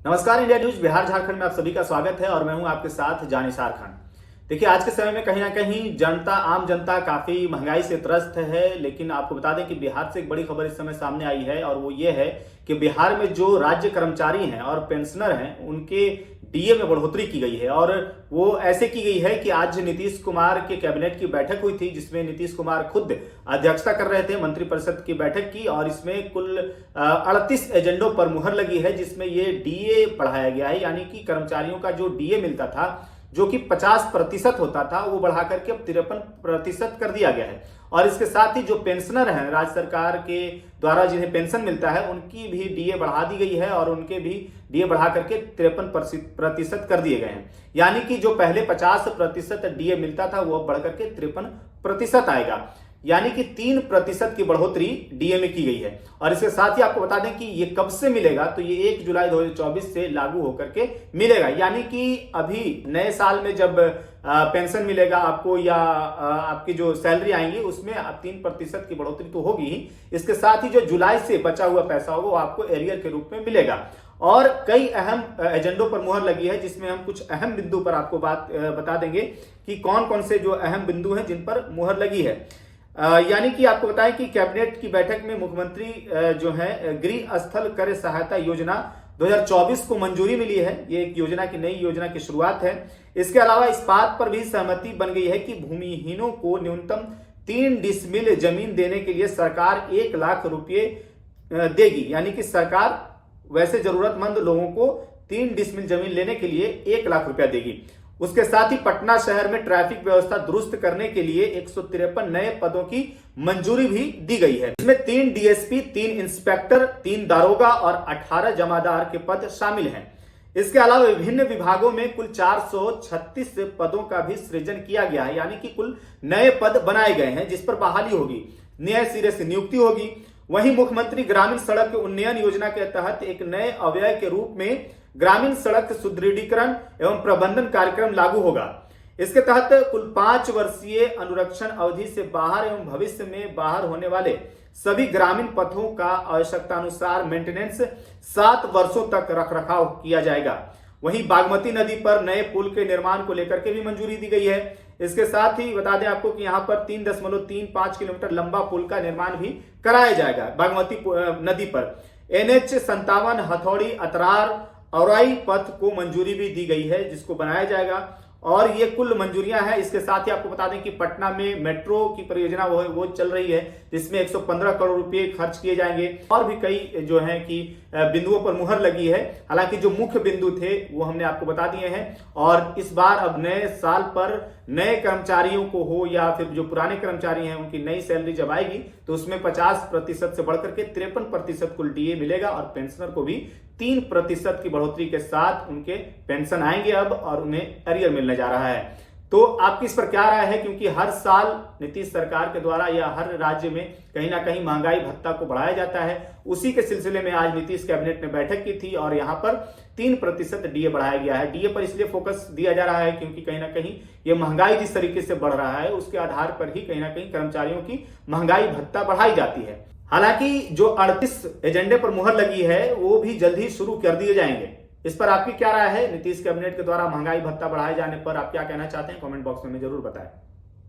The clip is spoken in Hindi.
नमस्कार, इंडिया न्यूज बिहार झारखंड में आप सभी का स्वागत है और मैं हूं आपके साथ जानिसार खान। देखिए, आज के समय में कहीं ना कहीं आम जनता काफी महंगाई से त्रस्त है, लेकिन आपको बता दें कि बिहार से एक बड़ी खबर इस समय सामने आई है और वो ये है कि बिहार में जो राज्य कर्मचारी हैं और पेंशनर हैं उनके डीए में बढ़ोतरी की गई है। और वो ऐसे की गई है कि आज नीतीश कुमार के कैबिनेट की बैठक हुई थी, जिसमें नीतीश कुमार खुद अध्यक्षता कर रहे थे मंत्रिपरिषद की बैठक की, और इसमें कुल 38 एजेंडों पर मुहर लगी है, जिसमें ये डीए बढ़ाया गया है। यानी कि कर्मचारियों का जो डीए मिलता था, जो कि 50% होता था, वो बढ़ा करके अब 53% कर दिया गया है। और इसके साथ ही जो पेंशनर हैं, राज्य सरकार के द्वारा जिन्हें पेंशन मिलता है, उनकी भी डीए बढ़ा दी गई है और उनके भी डीए बढ़ा करके 53% कर दिए गए हैं। यानी कि जो पहले 50% डीए मिलता था, वो अब बढ़ करके 53% आएगा। यानी कि 3% की बढ़ोतरी डीए में की गई है। और इसके साथ ही आपको बता दें कि ये कब से मिलेगा, तो ये 1 जुलाई 2024 से लागू होकर के मिलेगा। यानी कि अभी नए साल में जब पेंशन मिलेगा आपको या आपकी जो सैलरी आएंगी, उसमें 3% की बढ़ोतरी तो होगी ही। इसके साथ ही जो जुलाई से बचा हुआ पैसा होगा वो आपको एरियर के रूप में मिलेगा। और कई अहम एजेंडों पर मुहर लगी है, जिसमें हम कुछ अहम बिंदु पर आपको बता देंगे कि कौन कौन से जो अहम बिंदु हैं जिन पर मुहर लगी है। यानी कि आपको बताएं कि कैबिनेट की बैठक में मुख्यमंत्री जो है गृह स्थल कर सहायता योजना 2024 को मंजूरी मिली है। ये एक योजना की नई योजना की शुरुआत है। इसके अलावा इस बात पर भी सहमति बन गई है कि भूमिहीनों को न्यूनतम 3 डिसमिल जमीन देने के लिए सरकार 1 लाख रुपए देगी। यानी कि सरकार वैसे जरूरतमंद लोगों को 3 डिसमिल जमीन लेने के लिए 1 लाख रुपया देगी। उसके साथ ही पटना शहर में ट्रैफिक व्यवस्था दुरुस्त करने के लिए 153 नए पदों की मंजूरी भी दी गई है। इसमें 3 डीएसपी, 3 इंस्पेक्टर, 3 दारोगा और 18 जमादार के पद शामिल हैं। इसके अलावा विभिन्न विभागों में कुल 436 पदों का भी सृजन किया गया है। यानी कि कुल नए पद बनाए गए हैं, जिस पर बहाली होगी, नए सिरे से नियुक्ति होगी। वहीं मुख्यमंत्री ग्रामीण सड़क उन्नयन योजना के तहत एक नए अव्यय के रूप में ग्रामीण सड़क सुदृढ़ीकरण एवं प्रबंधन कार्यक्रम लागू होगा। इसके तहत कुल 5 वर्षीय अनुरक्षण अवधि से बाहर एवं भविष्य में बाहर होने वाले सभी ग्रामीण पथों का आवश्यकता अनुसार मेंटेनेंस 7 वर्षों तक रखरखाव किया जाएगा। वहीं बागमती नदी पर नए पुल के निर्माण को लेकर के भी मंजूरी दी गई है। इसके साथ ही बता दें आपको कि यहां पर 3.35 किलोमीटर लंबा पुल का निर्माण भी कराया जाएगा बागमती नदी पर। NH 57 हथौड़ी अतरार औराई पथ को मंजूरी भी दी गई है, जिसको बनाया जाएगा। और ये कुल मंजूरियां हैं। इसके साथ ही आपको बता दें कि पटना में मेट्रो की परियोजना वो चल रही है, जिसमें 115 करोड़ रुपए खर्च किए जाएंगे। और भी कई जो है कि बिंदुओं पर मुहर लगी है। हालांकि जो मुख्य बिंदु थे वो हमने आपको बता दिए हैं। और इस बार अब नए साल पर नए कर्मचारियों को हो या फिर जो पुराने कर्मचारी हैं, उनकी नई सैलरी जब आएगी तो उसमें 50% से बढ़कर के 53% कुल डीए मिलेगा। और पेंशनर को भी 3% की बढ़ोतरी के साथ उनके पेंशन आएंगे अब, और उन्हें अरियर मिलने जा रहा है। तो आपकी इस पर क्या राय है? क्योंकि हर साल नीतीश सरकार के द्वारा या हर राज्य में कहीं ना कहीं महंगाई भत्ता को बढ़ाया जाता है। उसी के सिलसिले में आज नीतीश कैबिनेट ने बैठक की थी और यहां पर 3% डीए बढ़ाया गया है। डीए पर इसलिए फोकस दिया जा रहा है क्योंकि कहीं ना कहीं ये महंगाई जिस तरीके से बढ़ रहा है, उसके आधार पर ही कहीं ना कहीं कर्मचारियों की महंगाई भत्ता बढ़ाई जाती है। हालांकि जो 38 एजेंडे पर मुहर लगी है वो भी जल्द ही शुरू कर दिए जाएंगे। इस पर आपकी क्या राय है? नीतीश कैबिनेट के द्वारा महंगाई भत्ता बढ़ाए जाने पर आप क्या कहना चाहते हैं? कमेंट बॉक्स में जरूर बताएं।